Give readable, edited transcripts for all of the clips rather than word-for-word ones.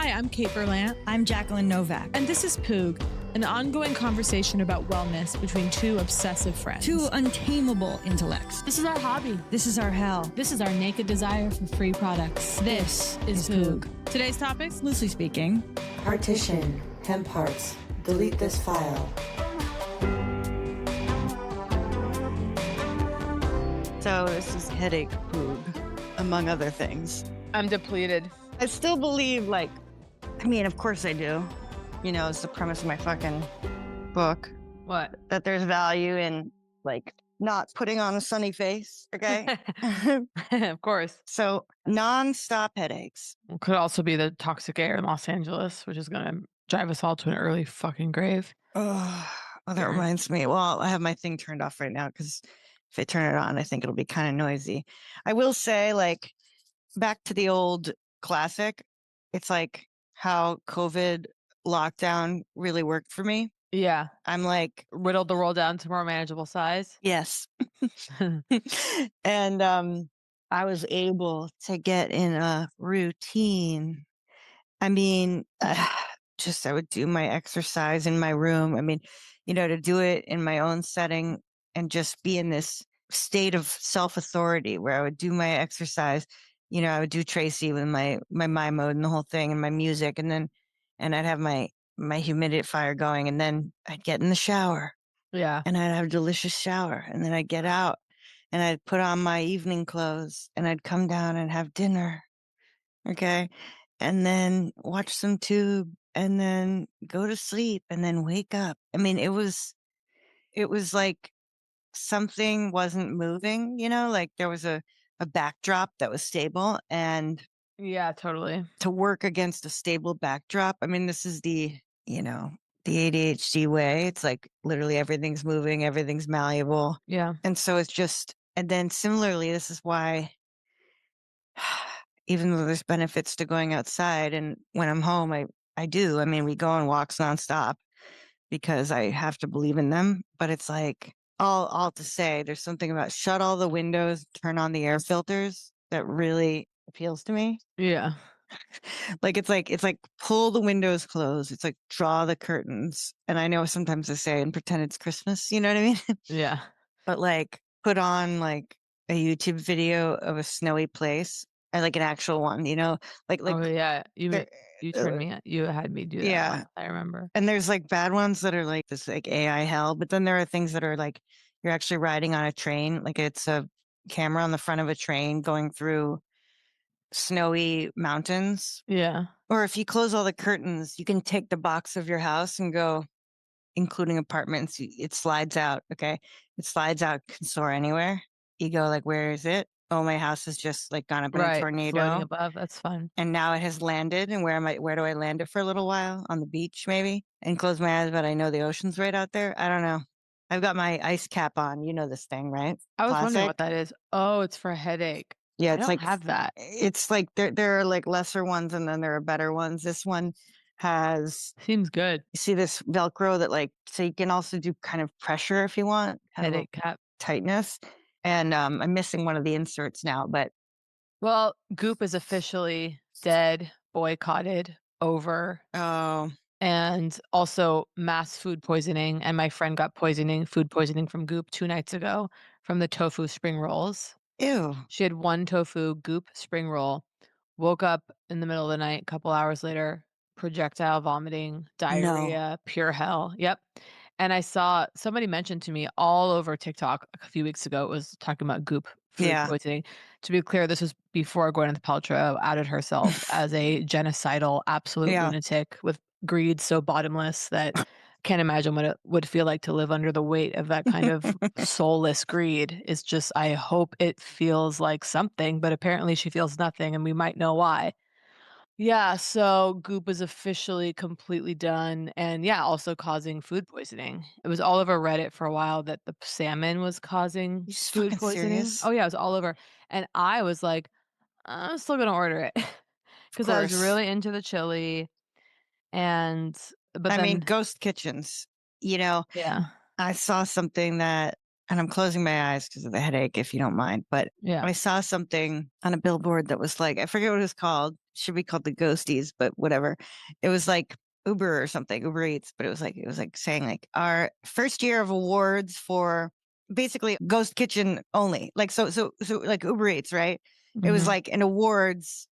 Hi, I'm Kate Berlant. I'm Jacqueline Novak. And this is Poog, an ongoing conversation about wellness between two obsessive friends. Two untamable intellects. This is our hobby. This is our hell. This is our naked desire for free products. This is Poog. Today's topics? Loosely speaking. Partition, hemp hearts. Delete this file. So this is headache Poog, among other things. I'm depleted. I still believe, of course I do. You know, it's the premise of my fucking book. What? That there's value in, not putting on a sunny face, okay? Of course. So, non-stop headaches. It could also be the toxic air in Los Angeles, which is going to drive us all to an early fucking grave. Oh, that reminds me. Well, I have my thing turned off right now because if I turn it on, I think it'll be kind of noisy. I will say, back to the old classic, it's like how COVID lockdown really worked for me. Yeah. I'm whittled the world down to more manageable size. Yes. And I was able to get in a routine. I would do my exercise in my room. To do it in my own setting and just be in this state of self-authority where I would do my exercise. I would do Tracy with my mind mode and the whole thing and my music. And I'd have my humidifier going, and then I'd get in the shower. Yeah. And I'd have a delicious shower. And then I'd get out and I'd put on my evening clothes and I'd come down and have dinner. Okay. And then watch some tube and then go to sleep and then wake up. It was like something wasn't moving, there was a backdrop that was stable, and yeah, totally. To work against a stable backdrop. This is the ADHD way. It's like literally everything's moving, everything's malleable. Yeah. And so it's just, and then similarly, this is why, even though there's benefits to going outside, and when I'm home, I do. We go on walks nonstop because I have to believe in them. But it's all to say, there's something about shut all the windows, turn on the air filters that really appeals to me. Yeah. It's like pull the windows closed. It's like draw the curtains. And I know sometimes I say and pretend it's Christmas, you know what I mean? Yeah. But put on a YouTube video of a snowy place, and an actual one, oh yeah, you turned me. You had me do that. Yeah, once, I remember. And there's bad ones that are this AI hell, but then there are things that are you're actually riding on a train, it's a camera on the front of a train going through snowy mountains. Yeah. Or if you close all the curtains, you can take the box of your house and go, including apartments. It slides out. Okay, it slides out. Can soar anywhere. You go where is it? Oh, my house is just gone up in a tornado. Floating above. That's fun. And now it has landed. And where do I land it for a little while? On the beach, maybe? And close my eyes, but I know the ocean's right out there. I don't know. I've got my ice cap on. You know this thing, right? I was wondering what that is. Oh, it's for a headache. Yeah, I don't have that. It's there are lesser ones, and then there are better ones. This one seems good. You see this Velcro that so you can also do kind of pressure if you want. Headache cap. Tightness. And I'm missing one of the inserts now, but. Well, Goop is officially dead, boycotted, over. Oh. And also mass food poisoning. And my friend got food poisoning from Goop 2 nights ago from the tofu spring rolls. Ew. She had one tofu Goop spring roll, woke up in the middle of the night, a couple hours later, projectile vomiting, diarrhea, pure hell. Yep. And I saw somebody mentioned to me all over TikTok a few weeks ago, it was talking about Goop food poisoning. To be clear, this was before Gwyneth Paltrow outed herself as a genocidal absolute lunatic with greed so bottomless that can't imagine what it would feel like to live under the weight of that kind of soulless greed. It's just, I hope it feels like something, but apparently she feels nothing, and we might know why. Yeah, so Goop is officially completely done, and also causing food poisoning. It was all over Reddit for a while that the salmon was causing food poisoning. Serious? Oh yeah, it was all over. And I was like, I'm still gonna order it because I was really into the chili. But then, ghost kitchens, Yeah. I saw something that, and I'm closing my eyes because of the headache, if you don't mind, but I saw something on a billboard that was I forget what it was called. should be called the ghosties, but whatever. It was like Uber or something, Uber Eats, but it was like saying like our first year of awards for basically ghost kitchen only. Like so like Uber Eats, right? It was Mhm. like an awards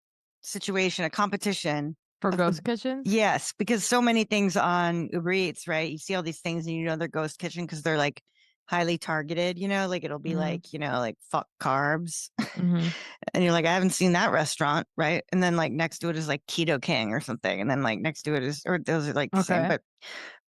situation, a competition For of ghost kitchens? yes, because so many things on Uber Eats, right? You see all these things and you know they're ghost kitchen because they're like highly targeted, you know, like it'll be Mhm. like, you know, like fuck carbs. Mhm. And you're like, I haven't seen that restaurant, right? And then like next to it is like Keto King or something. And then like next to it is, or those are like the same. Okay. But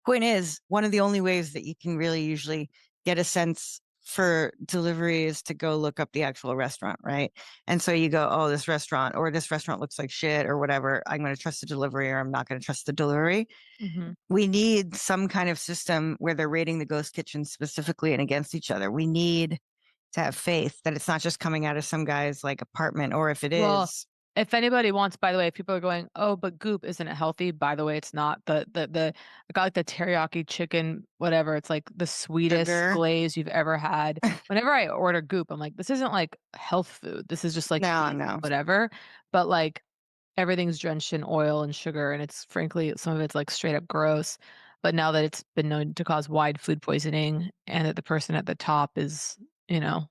point is, one of the only ways that you can really usually get a sense for delivery is to go look up the actual restaurant, right? And so you go, oh, this restaurant or this restaurant looks like shit or whatever. I'm going to trust the delivery or I'm not going to trust the delivery. Mhm. We need some kind of system where they're rating the ghost kitchens specifically and against each other. We need to have faith that it's not just coming out of some guy's like apartment, or if it Well, is, if anybody wants, by the way, if people are going, "Oh, but Goop, isn't it healthy?" By the way, it's not. I got like the teriyaki chicken, whatever. It's like the sweetest sugar. glaze you've ever had. Whenever I order Goop, I'm like, this isn't like health food. This is just like No, eat no. whatever. But like everything's drenched in oil and sugar, and it's frankly some of it's like straight up gross. But now that it's been known to cause wide food poisoning, and that the person at the top is,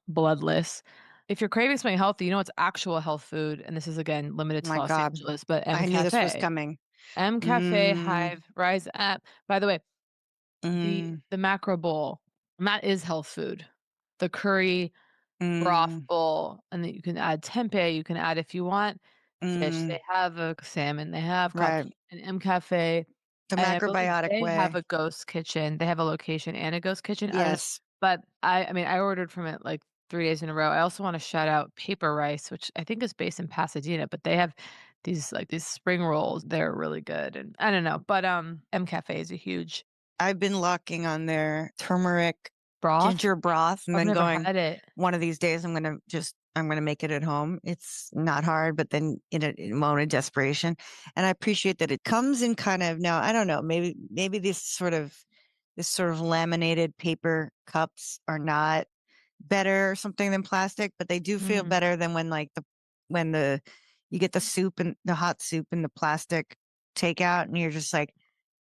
bloodless, if you're craving something healthy, it's actual health food, and this is again limited Oh to my Los God. Angeles, but M I knew this was Cafe. coming. M Cafe, Mm, Hive, Rise Up. By the way, mm, the macro bowl, and that is health food. The curry broth mm, bowl, and then you can add tempeh, you can add if you want fish, mm. they have a salmon, they have Right. an M Cafe, The and I believe macrobiotic they have way. a ghost kitchen. They have a location and a ghost kitchen. I don't know, Yes. but I mean, I ordered from it, like, 3 days in a row. I also wanna shout out Paper Rice, which I think is based in Pasadena, but they have these spring rolls. They're really good, and I don't know, but, M Cafe is a huge I've been locking on their turmeric broth. ginger broth and I've then never going, had it. one of these days I'm gonna make it at home. It's not hard, but then in a moment of desperation. And I appreciate that it comes in kind of now, I don't know, maybe this sort of laminated paper cups are not better or something than plastic, but they do feel Mhm. better than when the you get the soup and the hot soup in the plastic takeout and you're just like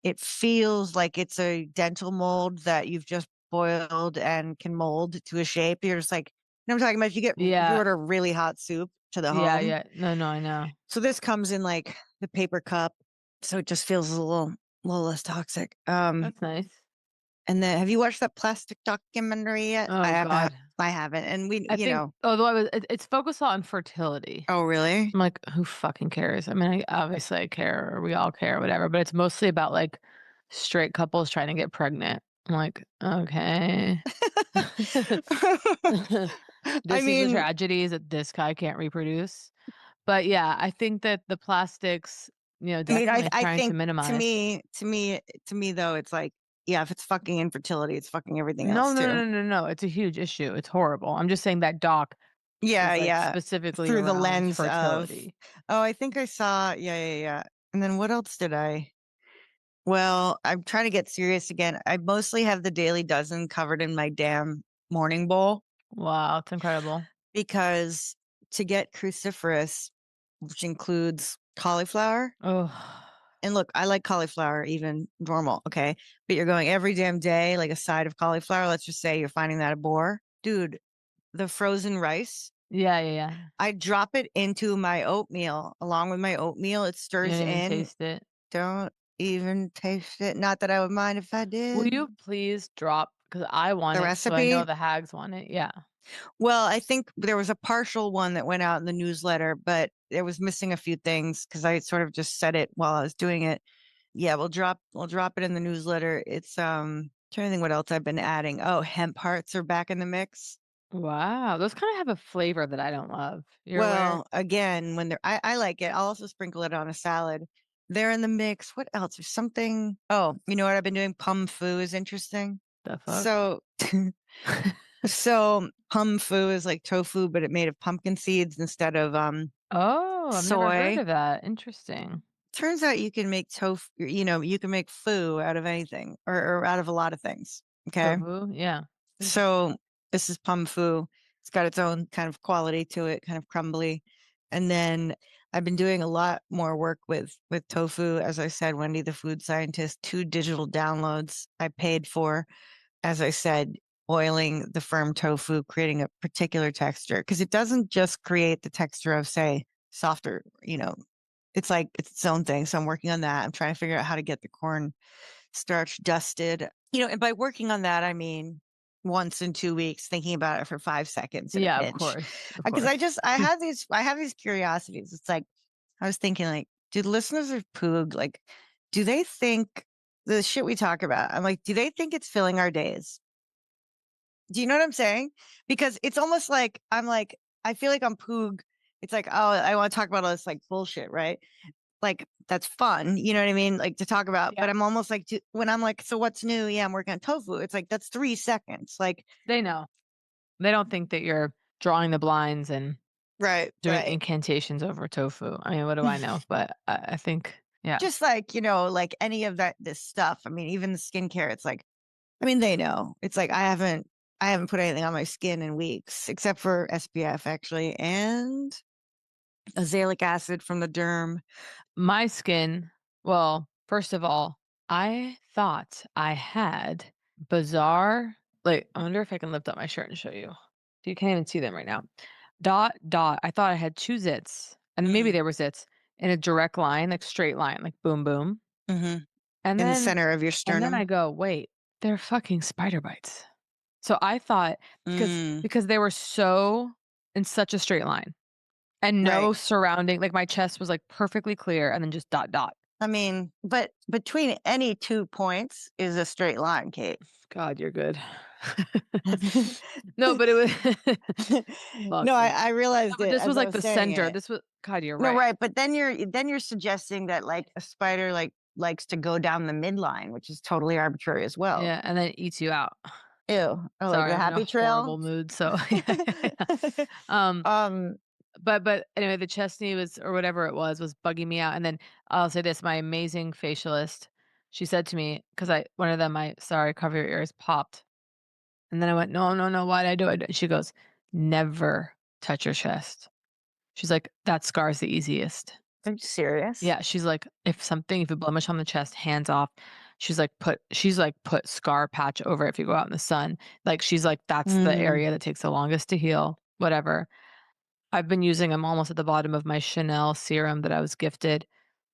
it feels like it's a dental mold that you've just boiled and can mold to a shape. You're just like, you know what I'm talking about? If you Yeah. order really hot soup to the Yeah, home. yeah. No, no, I know. So this comes in like the paper cup. So it just feels little less toxic. That's nice. And then have you watched that plastic documentary yet? Oh god. I haven't. And we, I you think know, although it's focused on fertility. oh, really? I'm like, who fucking cares? I mean, obviously I care, or we all care, or whatever, but it's mostly about like straight couples trying to get pregnant. I'm like, okay. I This is the mean, tragedy is that this guy can't reproduce. But yeah, I think that the plastics, definitely I trying to think minimize. to me though, it's like, yeah, if it's fucking infertility, it's fucking everything No, else no, too. no, no, no, no. It's a huge issue. It's horrible. I'm just saying that doc Yeah, is like yeah. specifically Through the around lens of, fertility. oh, I think I saw, yeah. And then what else did I? Well, I'm trying to get serious again. I mostly have the Daily Dozen covered in my damn morning bowl Wow, it's incredible. because to get cruciferous, which includes cauliflower, Oh, and look, I like cauliflower, even normal, okay? But you're going every damn day, like a side of cauliflower. Let's just say you're finding that a bore. Dude, the frozen rice, yeah, yeah, yeah. I drop it into my oatmeal. Along with my oatmeal, it You stirs don't even in. taste it. Don't even taste it. Not that I would mind if I Will did. you please drop, because I want The it, so I know recipe? the hags want it. Yeah. Well, I think there was a partial one that went out in the newsletter, but it was missing a few things because I sort of just said it while I was doing it. Yeah, we'll drop it in the newsletter. It's trying to think what else I've been adding. Oh, hemp hearts are back in the mix. Wow. Those kind of have a flavor that I don't love. You're aware? Well, again, I like it. I'll also sprinkle it on a salad. They're in the mix. What else? There's something. Oh, you know what I've been doing? Pum fu is interesting. The fuck? So so pum fu is like tofu, but it made of pumpkin seeds instead of Oh, I've never heard soy. of that. Interesting. Turns out you can make tofu, you can make foo out of anything or out of a lot of things. Okay. Tofu? Yeah. So this is pum fu. It's got its own kind of quality to it, kind of crumbly. And then I've been doing a lot more work with tofu. As I said, Wendy, the food scientist, 2 digital downloads I paid for. As I said, oiling the firm tofu, creating a particular texture because it doesn't just create the texture of, say, softer, it's like it's its own thing. So I'm working on that. I'm trying to figure out how to get the corn starch dusted. And by working on that, I mean once in 2 weeks, thinking about it for 5 seconds in a Yeah, of pinch. course, of Because course. I have these curiosities. It's like I was thinking, like, do listeners of Poog, like, do they think the shit we talk about? I'm like, do they think it's filling our days? Do you know what I'm saying? Because it's almost like I'm like, I feel like on Poog, it's like, oh, I want to talk about all this like bullshit, right? Like that's fun, you know what I mean? Like to talk about, Yeah, but I'm almost like when I'm like, so what's new? Yeah, I'm working on tofu. It's like that's 3 seconds. Like, they know. They don't think that you're drawing the blinds and right, doing right. incantations over tofu. I mean, what do I know? But I think, yeah. Just like, like any of this stuff. I mean, even the skincare, it's like, I mean, they know. It's like I haven't put anything on my skin in weeks, except for SPF actually, and azelaic acid from the derm. My skin, well, first of all, I thought I had bizarre, like, I wonder if I can lift up my shirt and show you. You can't even see them right now. Dot, dot. I thought I had two zits, and maybe Mm, they were zits in a direct line, like straight line, like boom, boom. hmm. And In the then, center of your and then I sternum. go, wait, they're fucking spider bites. So I thought because Mm, because they were so in such a straight line and right. no surrounding, like my chest was like perfectly clear and then just dot dot. I mean, but between any 2 points is a straight line, Kate. God, you're good. No, but it was fuck, No, I, man. I No, realized but it this as was I like was the saying center. it. This was God, you're No, right. right, but then you're suggesting that like a spider like likes to go down the midline, which is totally arbitrary as well. Yeah, and then it eats you out. Ew. Or like Sorry, the I'm in a happy trail. horrible mood, so yeah, yeah, yeah. Um, um, but anyway, the chest knee was or whatever it was bugging me out, and then I'll say this, my amazing facialist, she said to me, because I one of them, I "Sorry, cover your ears," popped, and then I went, "No, no, no, why'd I do it?" She goes, "Never touch your chest." She's like, "That scar's the easiest." are you serious? Yeah, she's like, if a blemish on the chest, hands off." She's like, "Put scar patch over it if you go out in the sun." Like, she's like, "That's the Mm. area that takes the longest to heal." Whatever. I've been using I'm almost at the bottom of my Chanel serum that I was gifted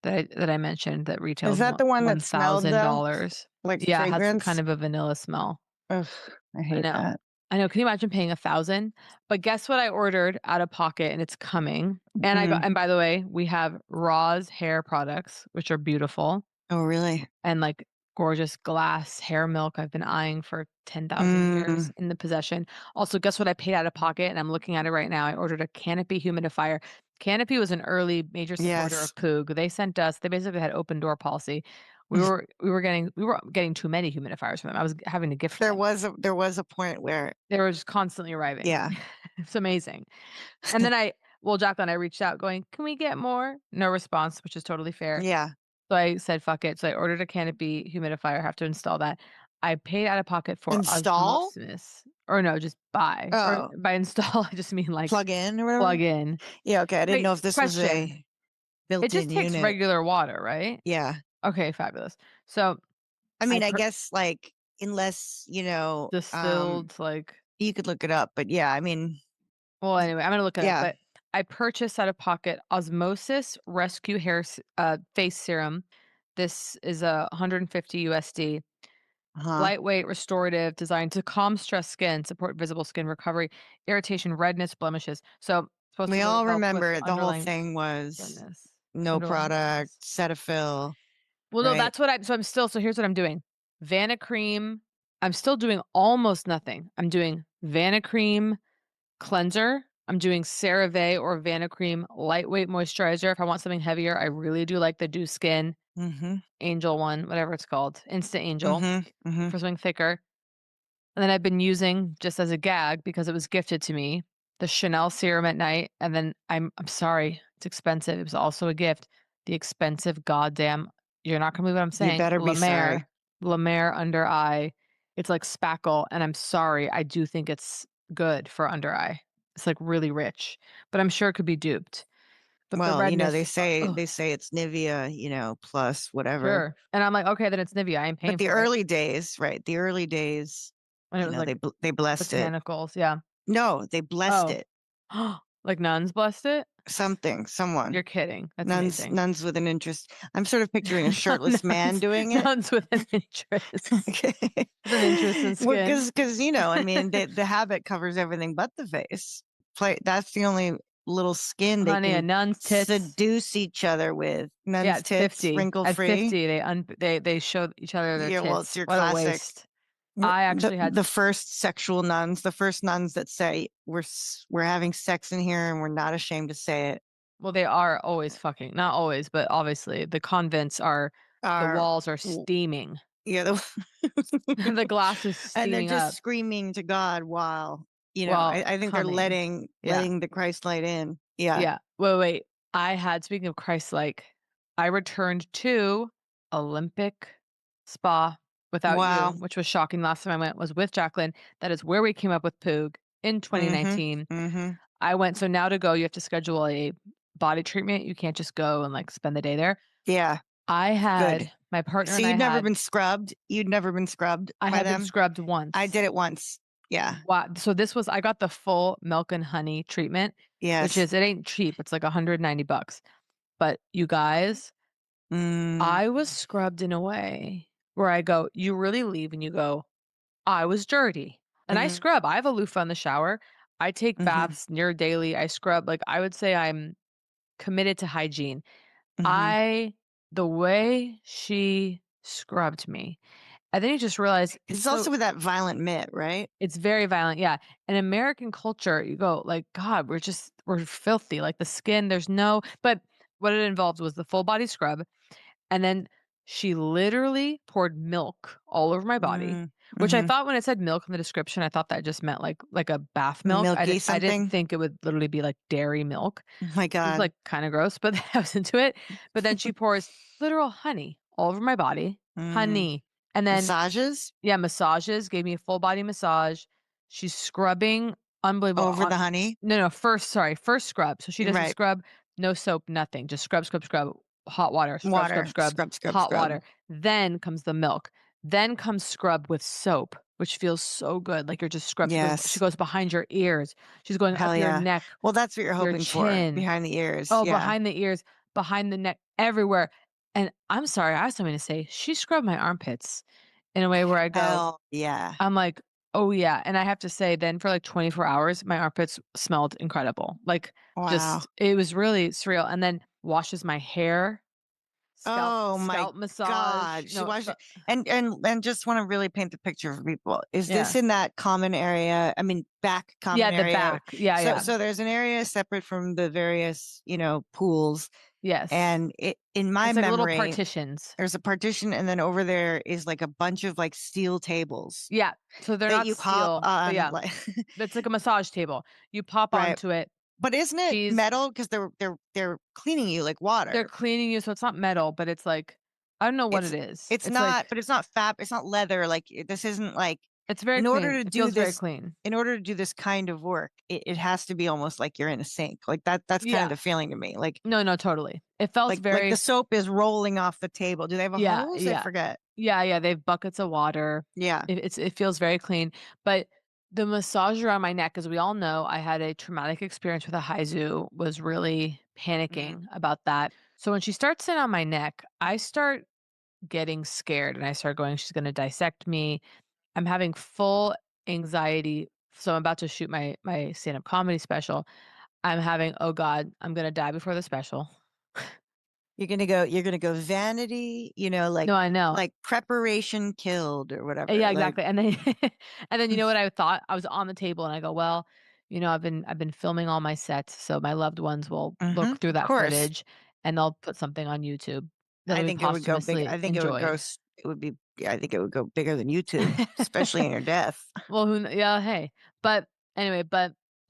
that I mentioned that Is retails that the one that smelled though? $1,000. Like Yeah, it has kind fragrance? of a vanilla smell. Ugh, I I hate know. that. I know, can you imagine paying 1,000? But guess what I ordered out of pocket and it's coming. And I got Mm. and by the way, we have Roz hair products, which are beautiful Oh, really? and like gorgeous glass hair milk I've been eyeing for 10,000 years Mm. in the possession. Also, guess what I paid out of pocket? And I'm looking at it right now. I ordered a Canopy humidifier. Canopy was an early major supporter Yes. of Poog. They basically had open door policy. We were getting too many humidifiers from them. I was having to gift them. There was a point where, They were just constantly arriving. yeah. It's amazing. And then Jacqueline, I reached out going, "Can we get more?" No response, which is totally fair. Yeah. So I said, "Fuck it." So I ordered a Canopy humidifier, I have to install that. I paid out of pocket for Install? osmosis or no, just buy. Or Oh, by install, I just mean like plug in or whatever? plug in. Yeah, okay. I didn't Wait, know if this was question. a It just built-in takes unit. regular water, right? Yeah. Okay, fabulous. So I I mean, I per guess like unless, distilled like you could look it up, but yeah, I mean, well, anyway, I'm gonna look it up, yeah. but I purchased out of pocket Osmosis Rescue Face Serum. This is a 150 USD. Huh. Lightweight, restorative, designed to calm stressed skin, support visible skin recovery, irritation, redness, blemishes. So supposed We to really all help with remember the whole underlying thing was illness. no Underlying product, illness. Cetaphil, Well, no, right? that's what so here's what I'm doing. Cream. I'm still doing almost nothing. I'm doing Cream cleanser. I'm doing CeraVe or Cream lightweight moisturizer. If I want something heavier, I really do like the Dew Skin Mhm. Angel one, whatever it's called, Instant Angel Mhm. Mhm. for something thicker. And then I've been using, just as a gag because it was gifted to me, the Chanel serum at night, and then I'm sorry, it's expensive, it was also a gift, the expensive goddamn you're not gonna believe what I'm You saying, better be sorry. La Mer under eye. It's like spackle, and I'm sorry, I do think it's good for under eye. It's, like, really rich, but I'm sure it could be duped. but the Well, redness, ugh, they say it's Nivea, plus whatever. sure. And I'm like, "Okay, then it's Nivea, I ain't But paying the for it." early days, right? The early days, And it was like they blessed it. botanicals, yeah. No, they blessed Oh. it. Like nuns blessed it? Someone. You're kidding. That's Nuns amazing. nuns with an interest. I'm sort of picturing a shirtless man Nuns doing it. nuns with an interest. Okay. With an interest in Well, skin. because I mean, the habit covers everything but the face. That's the only little skin they Honey, a can nun's tits. seduce each other with. Yeah, Nuns at tits, 50. wrinkle At free. 50, they show each other their Yeah, well, it's tits. your What a classic. waste. I The actually had the first sexual nuns, the first nuns that say we're having sex in here and we're not ashamed to say it. well, they are always fucking, not always, but obviously the convents are, the Are walls are steaming. yeah, The glass is and they're steaming just up. screaming to God while Well, I think they're coming. Yeah. letting the Christ light in. Yeah. Yeah. Wait. I had, speaking of Christ-like, I returned to Olympic Spa without you, Wow. which was shocking. Last time I went was with Jacqueline. That is where we came up with Poog in Mhm. 2019. Mhm. I went, so now to go, you have to schedule a body treatment. You can't just go and like spend the day there. Yeah. I Good. had my partner So and I you'd never had been scrubbed. You'd never been scrubbed I by had been them. scrubbed I once. did it once. Yeah. Wow. So this was, I got the full milk and honey treatment, which Yes. is, it ain't cheap. It's like $190. But you guys, Mm. I was scrubbed in a way where I go, you really leave and you go, I was dirty. And I Mhm. scrub. I have a loofah in the shower. I take Mhm. baths near daily. I scrub. Like I would say I'm committed to hygiene. Mhm. I the way she scrubbed me. And then you just realize It's also with that violent mitt, right? it's very violent. Yeah. In American culture, you go like, God, we're filthy. Like the skin, there's no, but what it involved was the full body scrub. And then she literally poured milk all over my body, Mm. which I Mhm. thought when it said milk in the description, I thought that just meant like a bath milk. Milky I didn't something. think it would literally be like dairy milk. Oh my It was god. like kind of gross, but I was into it. But then she pours literal honey all over my body, Mm. honey. And then Massages yeah, massages, gave me a full body massage. She's scrubbing, unbelievable. over the honey. No, first scrub. So she doesn't Right. scrub, no soap, nothing. Just scrub, scrub, scrub, hot water, scrub, scrub, Water. scrub, Scrub, scrub, hot scrub. water. Then comes the milk. Then comes scrub with soap, which feels so good. Like you're just scrub. She Yes. goes behind your ears. She's going Hell up your yeah. neck, Well, that's what you're your hoping for chin. behind the ears. Oh, Yeah. behind the ears, behind the neck, everywhere. And I'm sorry, I have something to say. She scrubbed my armpits in a way where I go, Hell yeah. I'm like, "Oh, yeah," and I have to say then for, like, 24 hours, my armpits smelled incredible, like, Wow. just it was really surreal, and then washes my hair, Oh my scalp massage, God. She no, watched it. And just want to really paint the picture for people. Is this yeah. in that common area? I mean, back Yeah, common the area. back. Yeah, yeah. So there's an area separate from the various, pools. Yes. And in my It's like little memory, partitions. there's a partition, and then over there is like a bunch of like steel tables Yeah, so they're that not you hop steel, but on, yeah, like it's like a massage table. You pop right. onto it. But isn't it She's metal? Because they're cleaning you like they're water. cleaning you, so it's not metal, but it's like I don't know what it is. It's It's not, like but it's not it's not leather. Like this isn't like it's very in order clean. to It do feels very this, clean. in order to do this kind of work, it has to be almost like you're in a sink. Like that's kind of Yeah. the feeling to me. No, no, totally. It felt Like the very soap is rolling off the table. Do they have a yeah, hose? I yeah. forget. Yeah, yeah, they have buckets of water. Yeah. It feels very clean, but the massager on my neck, as we all know, I had a traumatic experience with a Haizu, was really Mhm. panicking about that. So when she starts in on my neck, I start getting scared and I start going, she's gonna dissect me. I'm having full anxiety. So I'm about to shoot my stand-up comedy special. I'm having, oh God, I'm gonna die before the special. You're gonna go vanity, No, I know. like preparation killed or whatever. Yeah, Like exactly, and then and then you know what I thought? I was on the table and I go, "Well, I've been filming all my sets, so my loved ones will look through of that course. footage, and they'll put something on YouTube I that'll be think it would go big. posthumously I think it would enjoyed." it would be yeah, I think it would go bigger than YouTube, especially in your death. Well, yeah, hey. But anyway,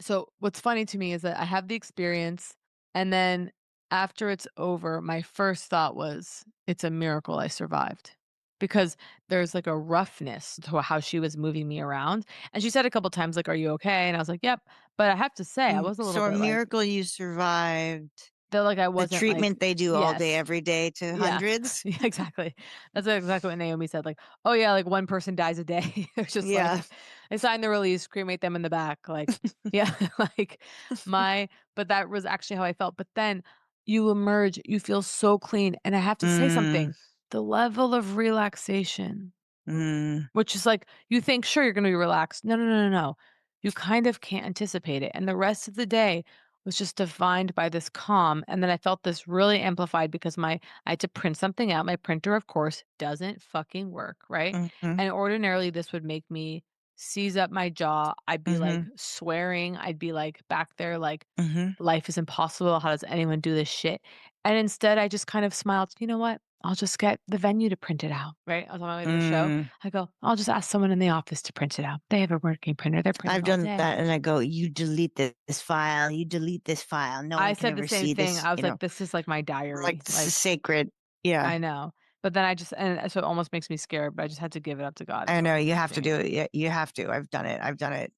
so what's funny to me is that I have the experience and then after it's over, my first thought was it's a miracle I survived. Because there's like a roughness to how she was moving me around. And she said a couple times like, "Are you okay?" And I was like, "Yep." But I have to say, I was a little So a bit like, miracle you survived. Felt like I The wasn't like treatment they do all day, yes. every day to Yeah. hundreds. Yeah, exactly. That's exactly what Naomi said, like, "Oh, yeah, like, 1 person dies a day." It's just Yeah. like, they sign the release, cremate them in the back, like yeah, like, my but that was actually how I felt, but then you emerge, you feel so clean, and I have to say Mm, something, the level of relaxation mm, which is like, you think, "Sure, you're gonna be relaxed." No, no, no, no, no. You kind of can't anticipate it, and the rest of the day was just defined by this calm, and then I felt this really amplified because I had to print something out. My printer, of course, doesn't fucking work, right? mhm, And ordinarily, this would make me seize up my jaw. I'd be, like, mhm, swearing. I'd be, like, back there, like, mhm, "Life is impossible. How does anyone do this shit?" And instead, I just kind of smiled, "You know what? I'll just get the venue to print it out," right? I was on my way to the show. mm. I go, "I'll just ask someone in the office to print it out. They have a working printer. They're printing I've all done day." that, and I go, "You delete this file. You delete this file. No I one can said the ever same see thing. this." I was like, "This is like my Like diary." this is Like, sacred. Yeah, I know. But then I just and so it almost makes me scared, but I just had to give it up to God. I So know I'm you like, have to do "Damn." it. Yeah, you have to. I've done it. I've done it.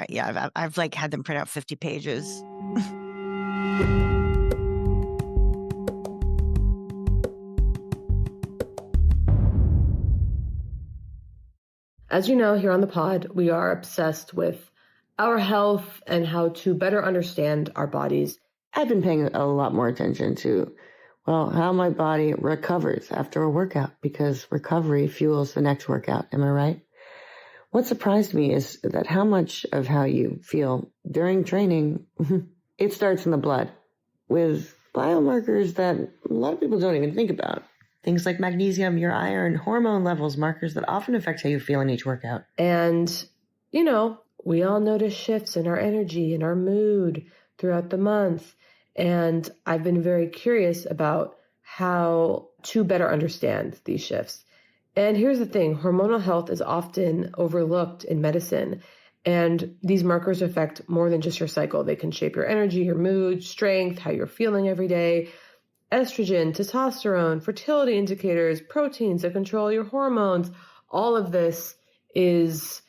Yeah, I've like had them print out 50 pages. As you know, here on the pod, we are obsessed with our health and how to better understand our bodies. I've been paying a lot more attention to, well, how my body recovers after a workout because recovery fuels the next workout. Am I right? What surprised me is that how much of how you feel during training, it starts in the blood with biomarkers that a lot of people don't even think about. Things like magnesium, your iron, hormone levels, markers that often affect how you feel in each workout. And, we all notice shifts in our energy and our mood throughout the month. And I've been very curious about how to better understand these shifts. And here's the thing, hormonal health is often overlooked in medicine. And these markers affect more than just your cycle. They can shape your energy, your mood, strength, how you're feeling every day. Estrogen, testosterone, fertility indicators, proteins that control your hormones. All of this is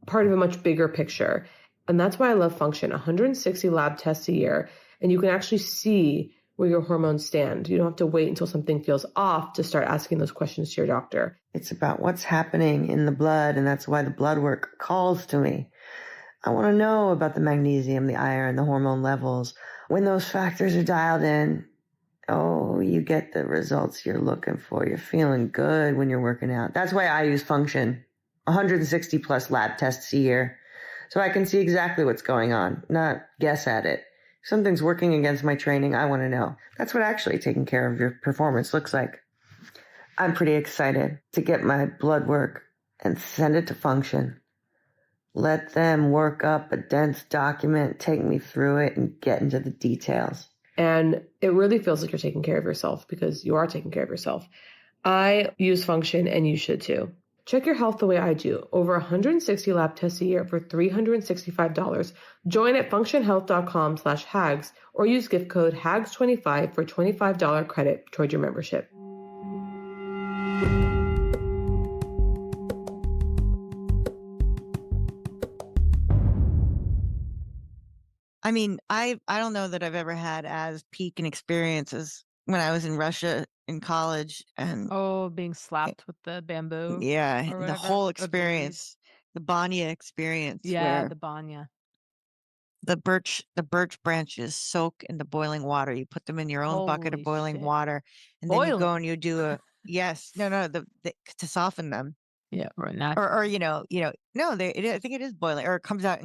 part of a much bigger picture. And that's why I love Function, 160 lab tests a year. And you can actually see where your hormones stand. You don't have to wait until something feels off to start asking those questions to your doctor. It's about what's happening in the blood, and that's why the blood work calls to me. I want to know about the magnesium, the iron, the hormone levels. When those factors are dialed in, oh, you get the results you're looking for. You're feeling good when you're working out. That's why I use Function, 160 plus lab tests a year, so I can see exactly what's going on, not guess at it. If something's working against my training, I want to know. That's what actually taking care of your performance looks like. I'm pretty excited to get my blood work and send it to Function. Let them work up a dense document, take me through it, and get into the details. And it really feels like you're taking care of yourself because you are taking care of yourself. I use Function and you should too. Check your health the way I do. Over 160 lab tests a year for $365. Join at functionhealth.com/hags or use gift code HAGS25 for $25 credit toward your membership. I mean, I don't know that I've ever had as peak an experience as when I was in Russia in college, and Oh, being slapped with the bamboo yeah, or the whatever, whole or the reeds. experience, the banya experience, Yeah, where the banya. the birch branches soak in the boiling water. You put them in your own bucket of Holy boiling shit. water, and then you go and Boiling. you do a yes, no, the to soften them, Yeah, right, or naturally. no, I think it is boiling, or it comes out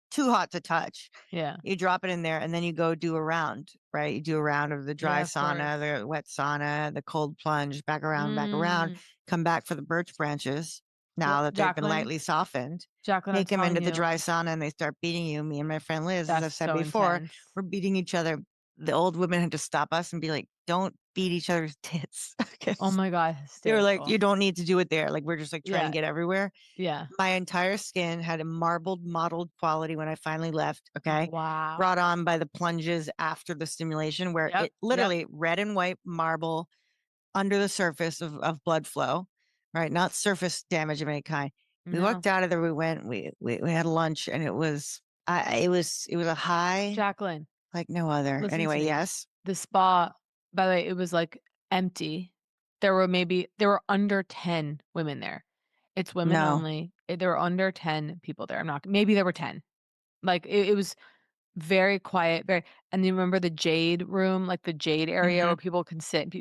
too hot to touch. Yeah. You drop it in there, and then you go do a round, right? You do a round of the dry Yeah, of sauna, course. the wet sauna, the cold plunge, back around, Mm. come back for the birch branches. Well, Now that they've been Jacqueline lightly softened, Jacqueline, I'm take them telling into the you, dry sauna, and they start beating you. Me and my friend Liz, as that's I've said so before, intense. we're beating each other. The old women had to stop us and be like, "Don't beat each other's tits." Oh Because my god, they were like, hysterical. "You don't need to do it there." Like, we're just like trying to Yeah, get everywhere. yeah. My entire skin had a marbled, mottled quality when I finally left, okay? Wow. Brought on by the plunges after the stimulation, where Yep, it yep. literally red and white marble under the surface of blood flow, right? Not surface damage of any kind. We No. walked out of there, we went, we had lunch, and it was a high Jacqueline, like no other. listen to Anyway, me. yes. The spa, by the way, it was, like, empty. There were under 10 women there. It's women No. only. There were under 10 people there. I'm not maybe there were 10. Like, it was very quiet, very and you remember the jade room, like, the jade area Hmm. where people can sit,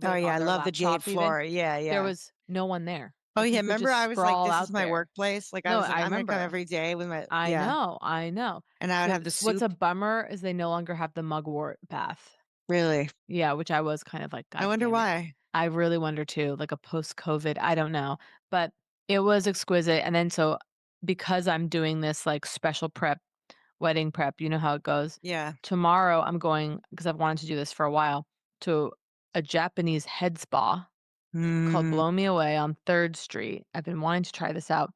Oh, like, yeah. on I their love the jade laptop even? floor. Yeah, There yeah. was no one there. Oh, Like, yeah. you could Remember, just I was like, sprawl this is out my there. workplace. Like, I No, was like, I I'm going to come remember. every day with my, I yeah. know, I know. And I would have the What's a soup. bummer is they no longer have the mugwort bath. Really. Yeah, which I was kind of like, I "God wonder damn it." why. I really wonder too, like a post-COVID, I don't know, but it was exquisite, and then so because I'm doing this, like, special prep, wedding prep, you know how it goes. Yeah. Tomorrow, I'm going because 'cause I've wanted to do this for a while, to a Japanese head spa called Mm, Blow Me Away on 3rd Street. I've been wanting to try this out.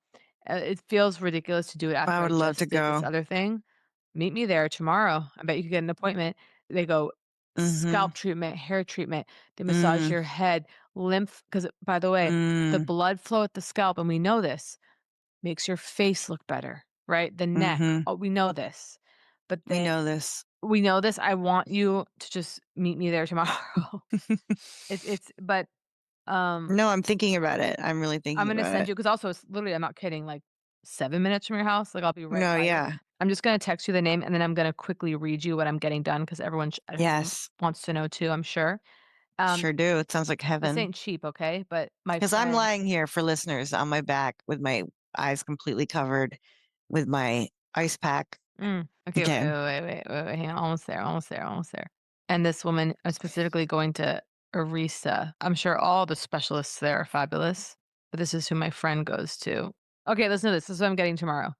It feels ridiculous to do it I after I would love to just did this go. other thing. Meet me there tomorrow. I bet you could get an appointment. They go Mm-hmm. scalp treatment, hair treatment, they massage Mm, your head, lymph because by the way, the mm, blood flow at the scalp, and we know this, makes your face look better, right? The neck, mm-hmm. oh, we know this. But We then know this. we know this, I want you to just meet me there tomorrow. It's but, um No, I'm thinking about it. I'm really I'm thinking gonna about send it. you because also it's literally, I'm not kidding, like 7 minutes from your house, like, I'll be right No, by you. yeah. I'm just gonna text you the name, and then I'm gonna quickly read you what I'm getting done because everyone Yes. wants to know too, I'm sure. Um, Sure do. It sounds like this heaven. ain't cheap, okay? But my Because I'm friend lying here for listeners on my back with my eyes completely covered with my ice pack. okay, Okay. hang on, almost there, almost there, almost there. And this woman is specifically going to Arisa. I'm sure all the specialists there are fabulous, but this is who my friend goes to. Okay, listen to this. This is what I'm getting tomorrow.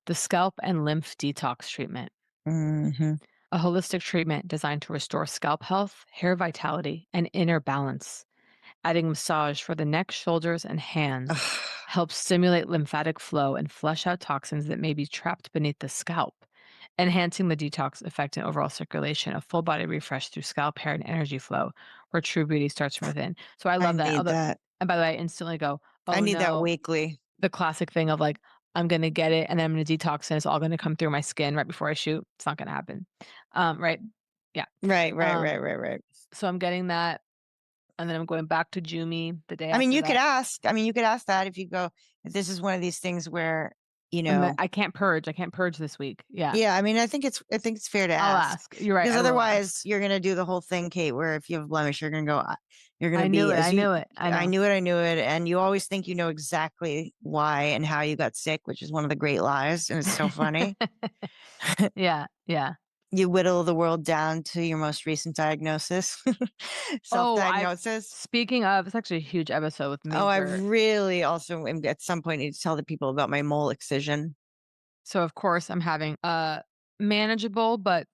The scalp and lymph detox treatment. Hmm. A holistic treatment designed to restore scalp health, hair vitality, and inner balance. Adding massage for the neck, shoulders, and hands helps stimulate lymphatic flow and flush out toxins that may be trapped beneath the scalp, enhancing the detox effect and overall circulation. A full body refresh through scalp, hair, and energy flow, where true beauty starts from within. So I I love that. need that. And by the way, I instantly go, I oh need that no, weekly. the classic thing of like, I'm gonna get it and then I'm gonna detox and it's all gonna come through my skin right before I shoot. It's not gonna happen. Right? Yeah. Right, right, Um, right, right, right. so I'm getting that, and then I'm going back to Jumi the day I mean, after you could that. ask. I mean, you could ask that if you go, if this is one of these things where, you know, I can't purge. I can't purge this week. Yeah. yeah, I mean, I think it's fair to I'll ask ask. You're right. because I will otherwise ask. you're going to do the whole thing, Kate, where if you have a blemish, you're going to go, you're going to I knew be it. as I you, knew it. I know. I knew it. And you always think you know exactly why and how you got sick, which is one of the great lies. And it's so funny. Yeah. Yeah. You whittle the world down to your most recent diagnosis, self Oh, diagnosis. speaking of, it's actually a huge episode with Oh, I major. really also at some point need to tell the people about my mole excision. So, of course, I'm having manageable, but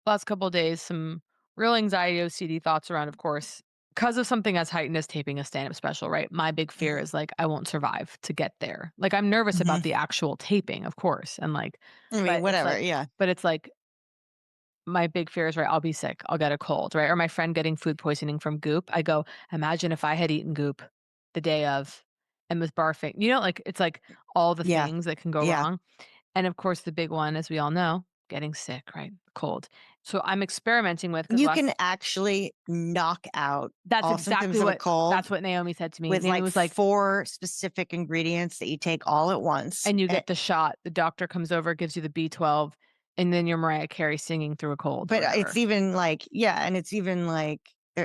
last couple of days, some real anxiety, OCD thoughts around, of course, because of something as heightened as taping a stand up special, right? My big fear Mhm. is like, I won't survive to get there. Like, I'm nervous Mhm. about the actual taping, of course. And like, I mean, but it's whatever. like, Yeah. but it's like, my big fear is, right, I'll be sick. I'll get a cold, right? Or my friend getting food poisoning from goop. I go, imagine if I had eaten goop the day of and was barfing. You know, like, it's like all the Yeah. things that can go Yeah. wrong. And of course, the big one, as we all know, getting sick, right? Cold. So I'm experimenting with because You can last actually knock out that's all symptoms exactly of a what cold that's what Naomi said to me. with Naomi like was like, 4 specific ingredients that you take all at once. and you get the shot. The doctor comes over, gives you the B12, and then you're Mariah Carey singing through a cold or But it's whatever. even like, yeah, and it's even like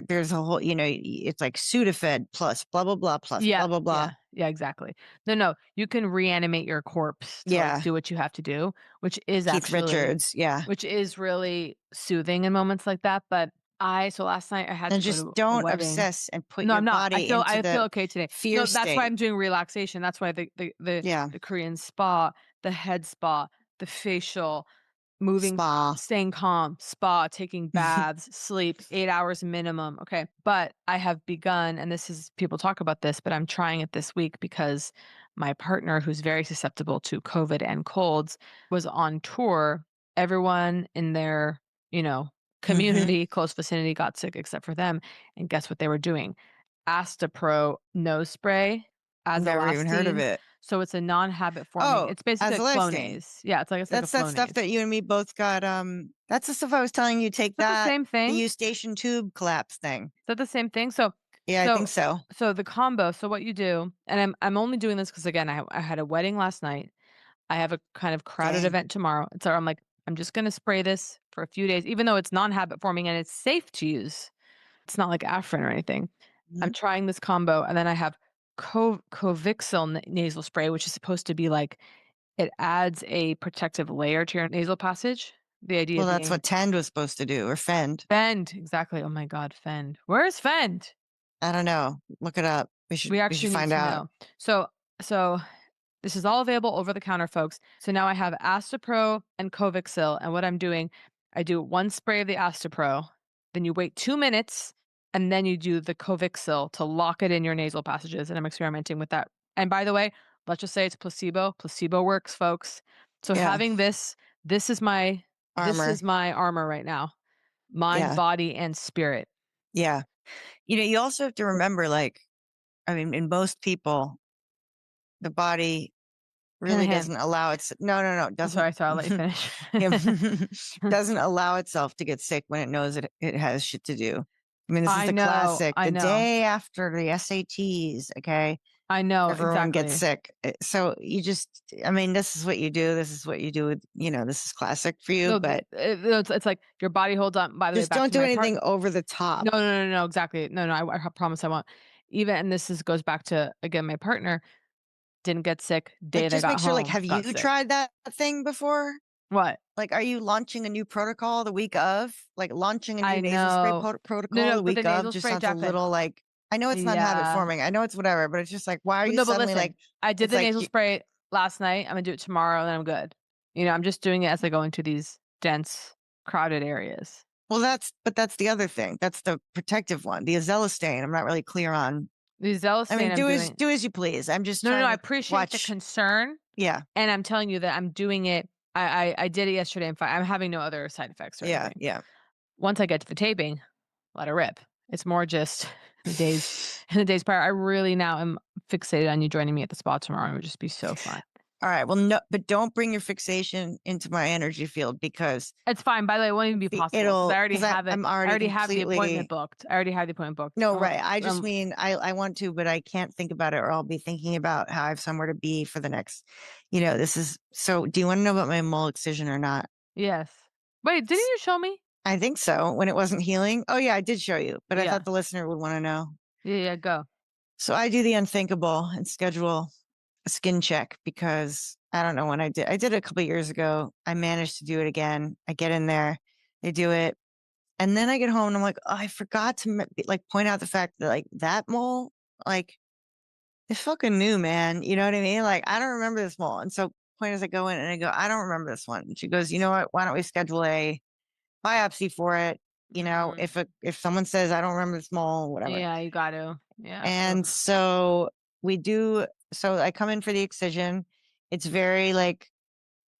there's a whole, it's like Sudafed plus blah blah blah plus Yeah, blah blah blah. yeah, yeah, exactly. No, you can reanimate your corpse to like Yeah, do what you have to do, Keith Richards, yeah. which is really soothing in moments like that. But so last night I had And to go just to a don't wedding. obsess and put No, your I'm not. body into I feel the okay today. fear No, that's why state. I'm doing relaxation. That's why Yeah, the Korean spa, the head spa, the facial, moving, spa. staying calm, spa, taking baths, sleep, 8 hours minimum. Okay. But I have begun, and this is people talk about this, but I'm trying it this week because my partner, who's very susceptible to COVID and colds, was on tour. Everyone in their, you know, Hmm. community, close vicinity got sick except for them. And guess what they were doing? Astapro nose spray Never even heard of azolastine. it. So it's a non-habit forming. Oh, It's basically a azelastine. Flonase. Yeah, it's like a That's that stuff Flonase. that you and me both got. That's the stuff I was telling you. Take Is that the that. same The thing? Is eustachian tube collapse thing. that the same thing? So Yeah, I think so so. so the combo, so what you do, and I'm only doing this because again, I had a wedding last night. I have a kind of crowded Dang. event tomorrow. And so I'm like, I'm just gonna spray this for a few days, even though it's non-habit forming and it's safe to use. It's not like Afrin or anything. I'm Mhm. trying this combo, and then I have Covixil nasal spray, which is supposed to be like it adds a protective layer to your nasal passage. The idea Well, that's being what Tend was supposed to do, or Fend. Fend, exactly. Oh my God, Fend. Where's Fend? I don't know. Look it up. We We should actually need find to out. know. So this is all available over the counter, folks. So now I have Astepro and Covixil, and what I'm doing, I do one spray of the Astepro, then you wait 2 minutes, and then you do the Covixil to lock it in your nasal passages. And I'm experimenting with that. And by the way, let's just say it's placebo. Placebo works, folks. So Yeah. having this is my Armor. armor right now, mind, Yeah. body, and spirit. Yeah. You also have to remember, like, I mean, in most people, the body Hand in really hand. doesn't allow its no, I'm doesn't sorry, I'll let you finish. yeah, doesn't allow itself to get sick when it knows it has shit to do. I mean, this is I the know, classic. I The know, day after the SATs, okay, I know, everyone gets exactly. sick. So you just, I mean, this is what you do. This is what you do with, this is classic for you, No, but it's like your body holds on. By the way, just back don't to do my part. anything over the top. No, exactly. No, I promise I won't. Even and this is goes back to again, my partner didn't get sick day Like, that I just got make sure, like, home, have got you sick. tried that thing before? What? Like, are you launching a new protocol the week of? Like, launching a new I nasal spray know. No, protocol no, the but the week of nasal just spray, sounds a Jacqueline. little like, I know it's not habit Yeah. forming. I know it's whatever, but it's just like, why are you No, but suddenly listen, like, I did it's the like, nasal spray last night. I'm gonna do it tomorrow, and then I'm good. I'm just doing it as I go into these dense, crowded areas. well, but that's the other thing. That's the protective one, the azelastane. I'm not really clear on. The I Zelestane mean, I'm doing. do as you please. I'm just No, trying I to appreciate the watch. concern. Yeah. And I'm telling you that I'm doing it. I did it yesterday. In fact, I'm having no other side effects or Yeah. anything. Yeah. Once I get to the taping, let it rip. It's more just the days and the days prior. I really now am fixated on you joining me at the spa tomorrow. It would just be so fun. All right. Well, no, but don't bring your fixation into my energy field because It's fine. By the way, it won't even be possible because I already have it. I'm I already already have the appointment completely. booked. I already have the appointment booked. No, right. I just mean I want to, but I can't think about it or I'll be thinking about how I have somewhere to be for the next, this is so do you want to know about my mole excision or not? Yes. Wait, didn't you show me? I think so. When it wasn't healing. Oh yeah, I did show you, but I Yeah. thought the listener would want to know. Yeah, go. So I do the unthinkable and schedule a skin check because I don't know when I did. I did it a couple of years ago. I managed to do it again. I get in there, they do it. And then I get home and I'm like, oh, I forgot to like point out the fact that like that mole, like it's fucking new, man. You know what I mean? Like, I don't remember this mole. And so point is I go in and I go, I don't remember this one. And she goes, you know what? Why don't we schedule a biopsy for it? Mm, If someone says I don't remember this mole, whatever. yeah, you got to. Yeah. And so we do. So I come in for the excision. It's very like,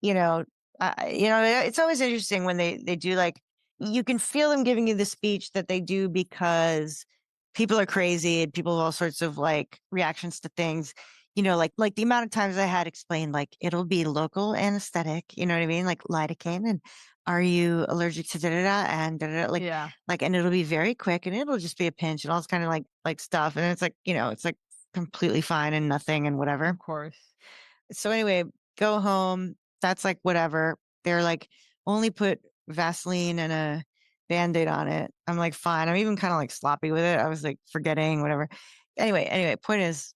you know, it's always interesting when they do like, you can feel them giving you the speech that they do because people are crazy and people have all sorts of like reactions to things, like the amount of times I had explained, like, it'll be local anesthetic, you know what I mean? Like lidocaine and are you allergic to da da da and da da da, Yeah, and it'll be very quick and it'll just be a pinch and all this kind of like stuff. And it's like, it's like completely fine and nothing and whatever. of course. So anyway, go home. That's like whatever. They're like, only put Vaseline and a Band-Aid on it. I'm like, fine. I'm even kind of like sloppy with it. I was like forgetting, whatever. Anyway, point is,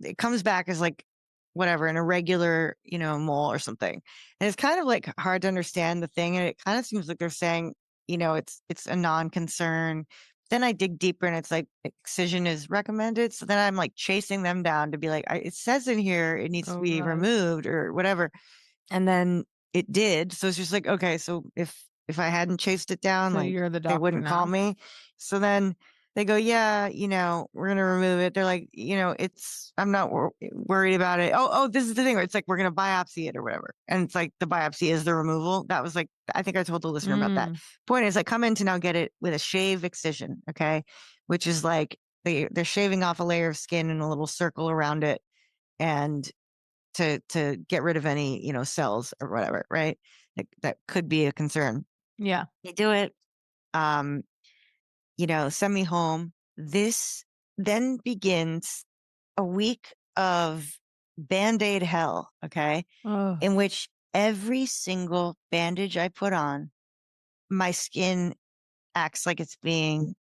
it comes back as like whatever, an irregular, mole or something. And it's kind of like hard to understand the thing. And it kind of seems like they're saying, it's a non-concern. Then I dig deeper and it's like excision is recommended. So then I'm like chasing them down to be like, it says in here it needs to Oh be god. removed or whatever. And then it did. So it's just like, okay, so if I hadn't chased it down, So like you're the they doctor wouldn't call now? me. So then they go, yeah, we're going to remove it. They're like, I'm not worried about it. Oh, this is the thing where it's like, we're going to biopsy it or whatever. And it's like the biopsy is the removal. That was like, I think I told the listener about that. Mm, Point is I come in to now get it with a shave excision. Okay. Which is like, they're shaving off a layer of skin and a little circle around it. and to get rid of any, cells or whatever, right? That could be a concern. Yeah. They do it, send me home. This then begins a week of Band-Aid hell, okay? Oh. In which every single bandage I put on, my skin acts like it's being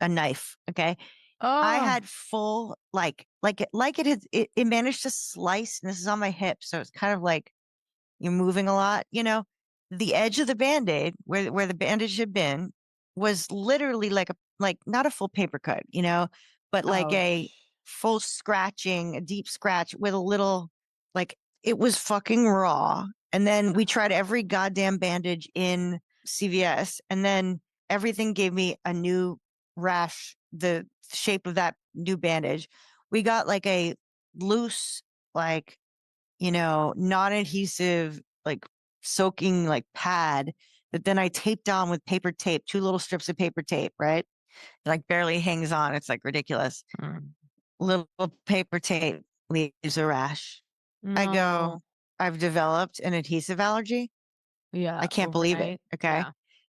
a knife, okay? I Oh. had full, it managed to slice, and this is on my hip, so it's kind of like you're moving a lot, the edge of the Band-Aid where the bandage had been was literally like not a full paper cut, but like a Ouch. full scratching, a deep scratch with a little, like, it was fucking raw. And then we tried every goddamn bandage in CVS, and then everything gave me a new rash, the shape of that new bandage. We got like a loose, like, non-adhesive, like soaking, like pad that then I taped on with paper tape, 2 little strips of paper tape, right? It like barely hangs on. It's like ridiculous. Mm. Little paper tape leaves a rash. I go, No. I've developed an adhesive allergy. Yeah. I can't believe it. Overnight. Okay.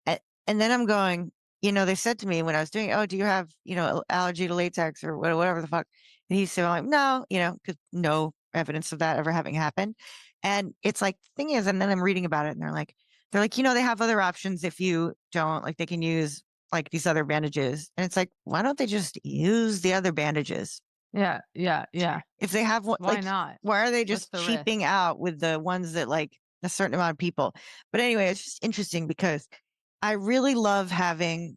Yeah. And then I'm going, they said to me when I was doing, oh, do you have, allergy to latex or whatever the fuck? And he said, I'm like, no, because no evidence of that ever having happened. And it's like, the thing is, and then I'm reading about it and they're like, they have other options if you don't, like, they can use like these other bandages. And it's like, why don't they just use the other bandages? Yeah. Yeah. Yeah. If they have one, Why like, not? why are they What's just the cheaping risk? out with the ones that like a certain amount of people? But anyway, it's just interesting because I really love having,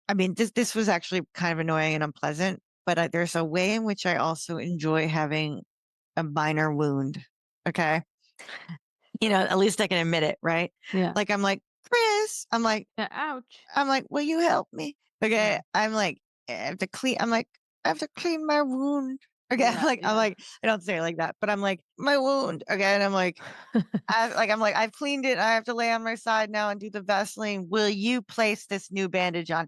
I mean, this was actually kind of annoying and unpleasant, but there's a way in which I also enjoy having a minor wound. Okay. At least I can admit it, right? Yeah. Like, I'm like, Chris, Yeah. Ouch. will you help me? Okay. Yeah. I'm like, I have to clean, I have to clean my wound. Okay. Yeah. I'm Yeah. like, I don't say it like that, but I'm like, my wound. Okay. And I'm like, I've cleaned it. I have to lay on my side now and do the Vaseline. Will you place this new bandage on?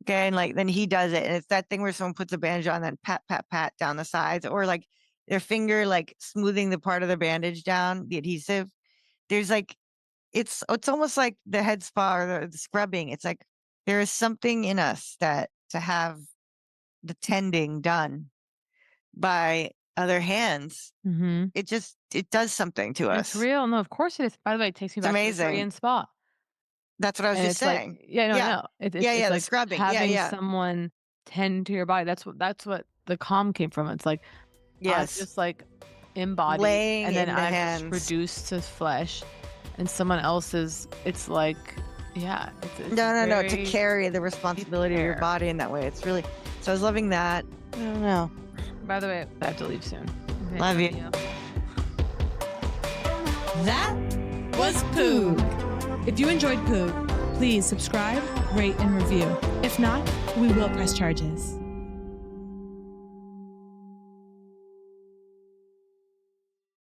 Okay. And like, then he does it. And it's that thing where someone puts a bandage on, then pat, pat, pat down the sides, or like their finger, like smoothing the part of the bandage down, the adhesive. There's like, it's almost like the head spa or the scrubbing. It's like, there is something in us that to have the tending done by other hands, Mm-hmm. it does something to It's us. real. No, of course it is. By the way, it takes me It's back to the amazing. Korean spa. That's what I was And just it's like, saying. yeah, no, I Yeah. know. Yeah. It's The like scrubbing. Yeah. having Yeah. someone tend to your body. That's what the calm came from. It's like I'm Yes. just like embodied, Laying and then in the I'm just hands. reduced to flesh, and someone else's. It's like, yeah, it's No. To very carry the responsibility of your care. body in that way. It's really, so I was loving that. I don't know. By the way, I have to leave soon. Okay, Love you. That was Poog. If you enjoyed Poog, please subscribe, rate, and review. If not, we will press charges.